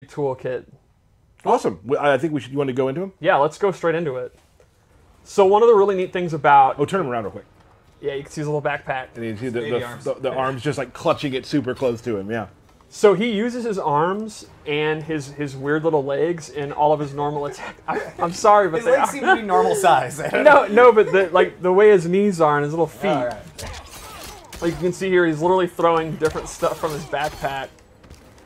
toolkit. Awesome. I think we should. You want to go into him? Yeah, let's go straight into it. So one of the really neat things about... Oh, turn him around real quick. Yeah, you can see his little backpack. And you see the arms just like clutching it super close to him, yeah. So he uses his arms and his weird little legs in all of his normal attack. I'm sorry, but his legs seem to be normal size. No, but the way his knees are and his little feet. All right. Like you can see here, he's literally throwing different stuff from his backpack.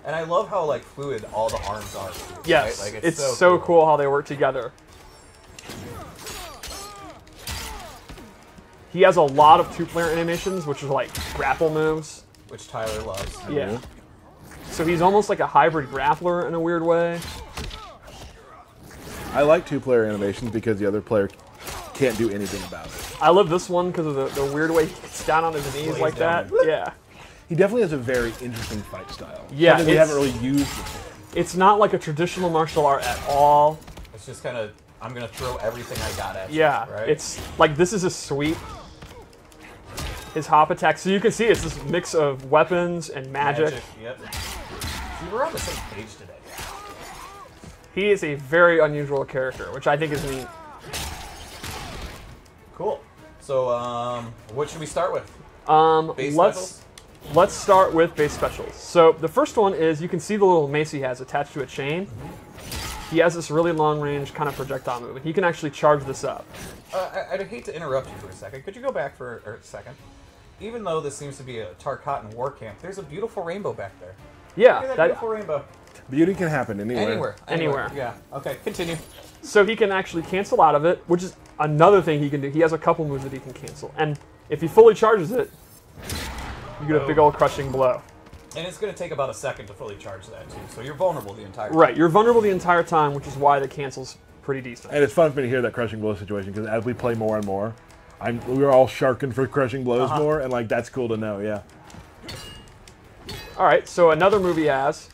And I love how like fluid all the arms are. Yes, right? Like, it's so cool how they work together. He has a lot of two-player animations, which are like grapple moves. Which Tyler loves. Yeah. So he's almost like a hybrid grappler in a weird way. I like two-player animations because the other player can't do anything about it. I love this one because of the weird way he gets down on his knees like that. Yeah. He definitely has a very interesting fight style. Yeah, something we haven't really used before. It's not like a traditional martial art at all. It's just kind of, I'm going to throw everything I got at you. Yeah, right? It's like this is a sweep. His hop attack. So you can see it's this mix of weapons and magic. Yep. See, we're on the same page today. He is a very unusual character, which I think is neat. Cool. So, what should we start with? Base Let's start with base specials. So the first one is you can see the little mace he has attached to a chain. He has this really long-range kind of projectile move, and he can actually charge this up. I'd hate to interrupt you for a second. Could you go back for a second? Even though this seems to be a Tarkatan war camp, there's a beautiful rainbow back there. Yeah, Look at that beautiful rainbow. Beauty can happen anywhere. Anywhere. Yeah. Okay. Continue. So he can actually cancel out of it, which is another thing he can do. He has a couple moves that he can cancel, and if he fully charges it, you get a big old crushing blow. And it's going to take about a second to fully charge that too, so you're vulnerable the entire time. Right, you're vulnerable the entire time, which is why the cancel's pretty decent. And it's fun for me to hear that crushing blow situation because as we play more and more, we're all sharking for crushing blows more, and like that's cool to know. Yeah. All right, so another move he has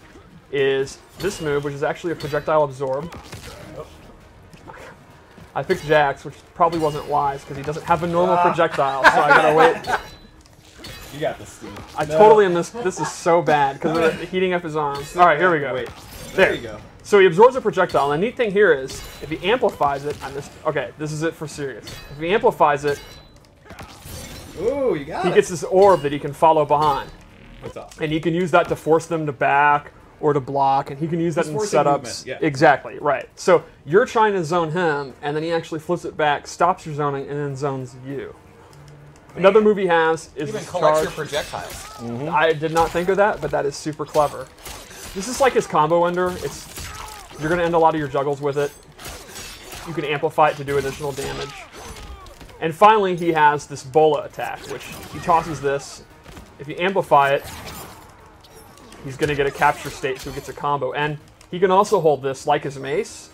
is this move, which is actually a Projectile Absorb. I picked Jax, which probably wasn't wise because he doesn't have a normal projectile, so I gotta wait. You got this, Steve. I totally am this. This is so bad because of heating up his arms. All right, here we go. Wait, there you go. So he absorbs a projectile, and the neat thing here is, if he amplifies it, okay, this is it for serious. If he amplifies it, ooh, you got he gets this orb that he can follow behind. What's up? And he can use that to force them to back or to block, and he can use that in setups. Yeah. Exactly, right. So you're trying to zone him, and then he actually flips it back, stops your zoning, and then zones you. Another move he has is even collects your projectiles. I did not think of that, but that is super clever. This is like his combo ender. You're going to end a lot of your juggles with it. You can amplify it to do additional damage. And finally, he has this bola attack, which he tosses this. If you amplify it, he's going to get a capture state, so he gets a combo. And he can also hold this like his mace,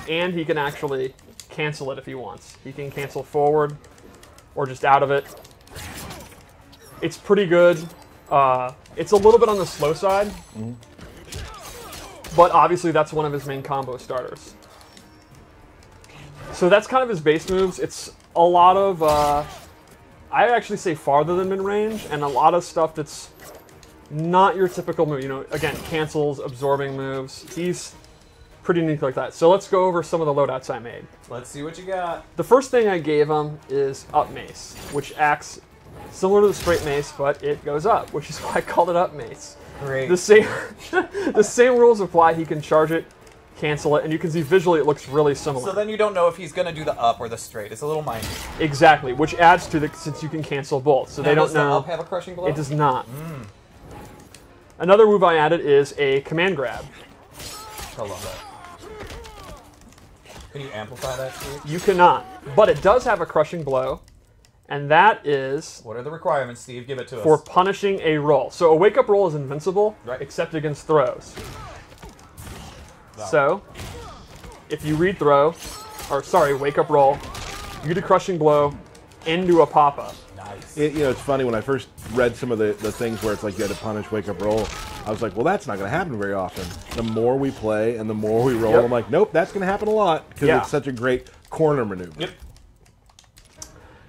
and he can actually cancel it if he wants. He can cancel forward or just out of it. It's pretty good. It's a little bit on the slow side, but obviously that's one of his main combo starters. So that's kind of his base moves. It's a lot of, I actually say farther than mid-range, and a lot of stuff that's not your typical move. You know, again, cancels, absorbing moves. He's pretty neat like that. So let's go over some of the loadouts I made. Let's see what you got. The first thing I gave him is up mace, which acts similar to the straight mace, but it goes up, which is why I called it up mace. Great. The same rules apply. He can charge it, cancel it, and you can see visually it looks really similar. So then you don't know if he's going to do the up or the straight. It's a little minor. Exactly, which adds to since you can cancel both. So they don't Does know. the up have a crushing blow? It does not. Another move I added is a command grab. I love that. Can you amplify that, Steve? You cannot, but it does have a crushing blow, and that is... What are the requirements, Steve? Give it to us. For punishing a roll. So a wake-up roll is invincible, right, except against throws. Wow. So, if you read throw, or sorry, wake-up roll, you get a crushing blow into a pop-up. Nice. You know, it's funny, when I first read some of the things where it's like you had to punish wake-up roll, I was like, well, that's not going to happen very often. The more we play and the more we roll, I'm like, nope, that's going to happen a lot because it's such a great corner maneuver. Yep.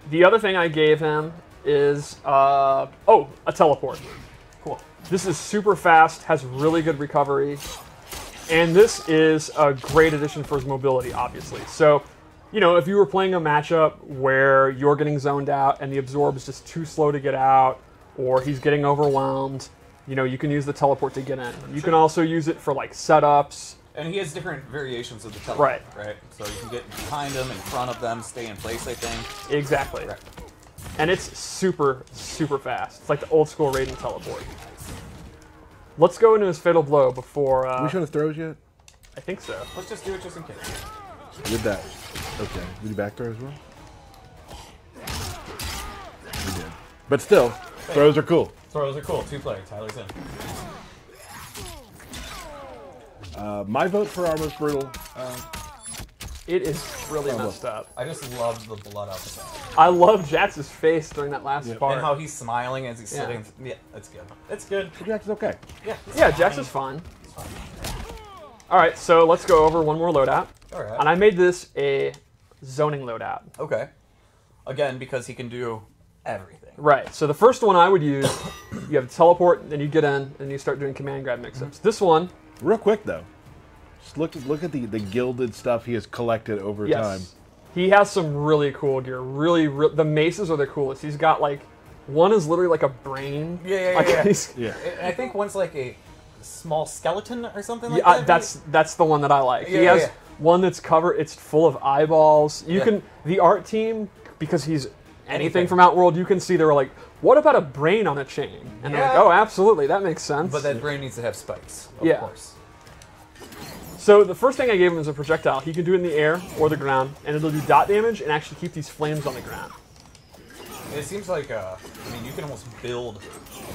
The other thing I gave him is, a teleport. Cool. This is super fast, has really good recovery, and this is a great addition for his mobility, obviously. So, you know, if you were playing a matchup where you're getting zoned out and the absorb is just too slow to get out, or he's getting overwhelmed, you know, you can use the teleport to get in. You can also use it for like setups. And he has different variations of the teleport, right? So you can get behind them, in front of them, stay in place, I think. Exactly. Right. And it's super, super fast. It's like the old school Raiden teleport. Let's go into his Fatal Blow before... we should have throws yet? I think so. Let's just do it just in case. Did that. Okay. Did you back throw as well? We did. But still, throws are cool. Throws are cool. 2-player. Tyler's in. My vote for our most brutal. It is really messed up. I just love the blood out the back. I love Jax's face during that last part. And how he's smiling as he's sitting. Yeah, it's good. It's good. Jax is okay. Yeah, Jax is fine. All right, so let's go over one more loadout. All right. And I made this a zoning loadout. Okay. Again, because he can do everything. Right. So the first one I would use, you have teleport, then you get in, and you start doing command grab mix-ups. This one... Real quick, though. Just look at the gilded stuff he has collected over time. He has some really cool gear. The maces are the coolest. He's got, like... One is literally like a brain. Yeah. And I think one's like a small skeleton or something like that. That's the one that I like. He has one that's covered. It's full of eyeballs. You can the art team, because he's anything from Outworld. You can see they were like, what about a brain on a chain? And they're like, oh, absolutely, that makes sense. But that brain needs to have spikes. Of course. So the first thing I gave him is a projectile. He can do it in the air or the ground, and it'll do dot damage and actually keep these flames on the ground. It seems like I mean, you can almost build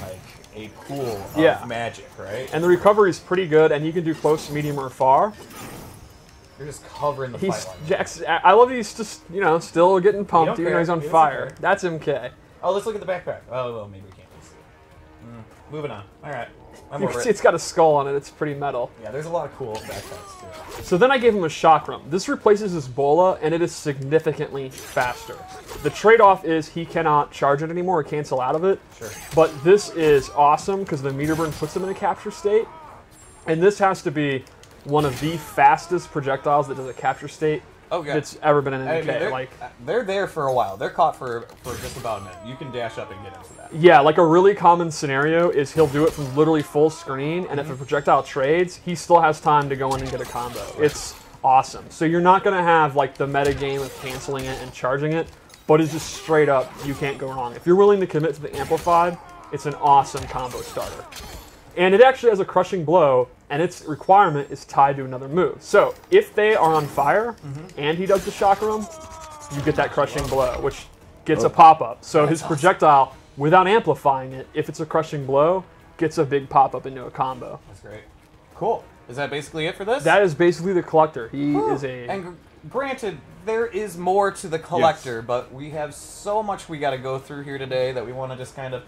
like a pool of magic, right? And the recovery is pretty good, and he can do close, medium, or far. You're just covering the fight line. Jax, I love that he's just, you know, still getting pumped even though he's on fire. That's MK. Oh, let's look at the backpack. Oh, well, maybe we can't really see it. Moving on. All right. You can see it's got a skull on it. It's pretty metal. Yeah, there's a lot of cool backpacks, too. So then I gave him a chakram. This replaces his bola, and it is significantly faster. The trade-off is he cannot charge it anymore or cancel out of it. Sure. But this is awesome because the meter burn puts him in a capture state. And this has to be one of the fastest projectiles that does a capture state that's ever been in an MK. I mean, they're there for a while. They're caught for just about a minute. You can dash up and get into that. Yeah, like a really common scenario is he'll do it from literally full screen, and if a projectile trades, he still has time to go in and get a combo. It's awesome. So you're not going to have like the meta game of canceling it and charging it, but it's just straight up, you can't go wrong. If you're willing to commit to the amplified, it's an awesome combo starter. And it actually has a crushing blow, and its requirement is tied to another move. So if they are on fire and he does the chakram, you get that crushing blow, which gets a pop-up. So his projectile, without amplifying it, if it's a crushing blow, gets a big pop-up into a combo. That's great. Cool. Is that basically it for this? That is basically the Kollector. He is a... And granted, there is more to the Kollector, but we have so much we got to go through here today that we want to just kind of